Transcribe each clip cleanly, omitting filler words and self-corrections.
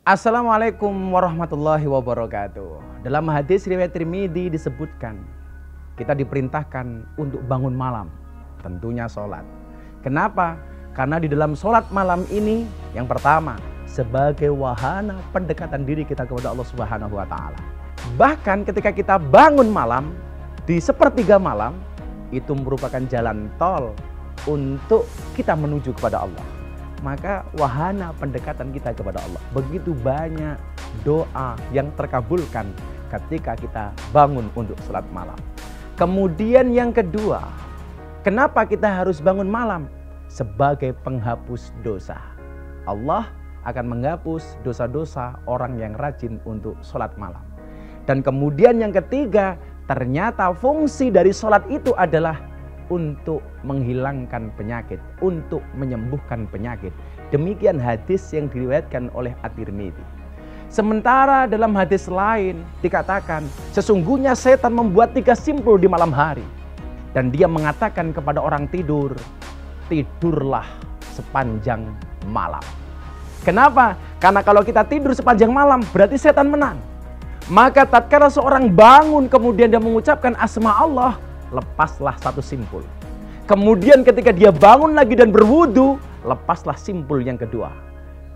Assalamualaikum warahmatullahi wabarakatuh. Dalam hadis riwayat Tirmidzi disebutkan, kita diperintahkan untuk bangun malam, tentunya sholat. Kenapa? Karena di dalam sholat malam ini, yang pertama, sebagai wahana pendekatan diri kita kepada Allah Subhanahu wa Ta'ala. Bahkan ketika kita bangun malam, di sepertiga malam, itu merupakan jalan tol untuk kita menuju kepada Allah. Maka wahana pendekatan kita kepada Allah. Begitu banyak doa yang terkabulkan ketika kita bangun untuk sholat malam. Kemudian yang kedua, kenapa kita harus bangun malam? Sebagai penghapus dosa. Allah akan menghapus dosa-dosa orang yang rajin untuk sholat malam. Dan kemudian yang ketiga, ternyata fungsi dari sholat itu adalah untuk menghilangkan penyakit, untuk menyembuhkan penyakit. Demikian hadis yang diriwayatkan oleh At-Tirmidzi. Sementara dalam hadis lain dikatakan, sesungguhnya setan membuat 3 simpul di malam hari. Dan dia mengatakan kepada orang tidur, tidurlah sepanjang malam. Kenapa? Karena kalau kita tidur sepanjang malam, berarti setan menang. Maka tatkala seorang bangun kemudian dia mengucapkan asma Allah, lepaslah 1 simpul. Kemudian ketika dia bangun lagi dan berwudu, lepaslah simpul yang kedua.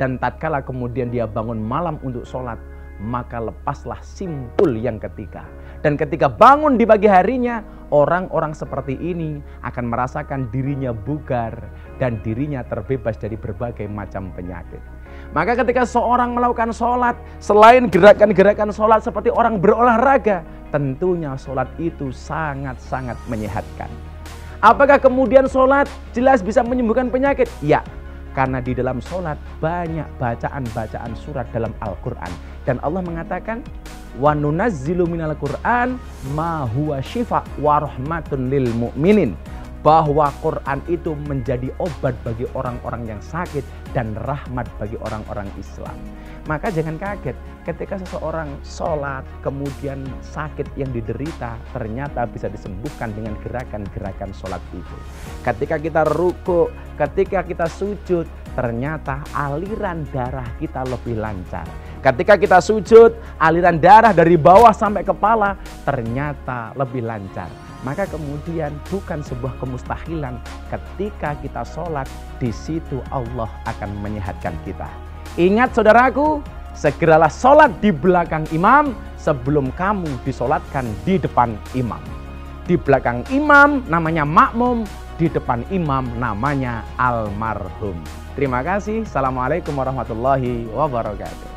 Dan tatkala kemudian dia bangun malam untuk sholat, maka lepaslah simpul yang ketiga. Dan ketika bangun di pagi harinya, orang-orang seperti ini akan merasakan dirinya bugar dan dirinya terbebas dari berbagai macam penyakit. Maka ketika seorang melakukan sholat, selain gerakan-gerakan sholat seperti orang berolahraga, tentunya sholat itu sangat-sangat menyehatkan. Apakah kemudian sholat jelas bisa menyembuhkan penyakit? Ya, karena di dalam sholat banyak bacaan-bacaan surat dalam Al-Quran. Dan Allah mengatakan, wa nunazzilu minal Qur'an ma huwa syifa wa rahmatun lil mu'minin. Bahwa Quran itu menjadi obat bagi orang-orang yang sakit dan rahmat bagi orang-orang Islam. Maka jangan kaget ketika seseorang sholat kemudian sakit yang diderita ternyata bisa disembuhkan dengan gerakan-gerakan sholat itu. Ketika kita ruku, ketika kita sujud, ternyata aliran darah kita lebih lancar. Ketika kita sujud, aliran darah dari bawah sampai kepala ternyata lebih lancar. Maka kemudian bukan sebuah kemustahilan ketika kita sholat, di situ Allah akan menyehatkan kita. Ingat saudaraku, segeralah sholat di belakang imam sebelum kamu disolatkan di depan imam. Di belakang imam namanya makmum, di depan imam namanya almarhum. Terima kasih. Assalamualaikum warahmatullahi wabarakatuh.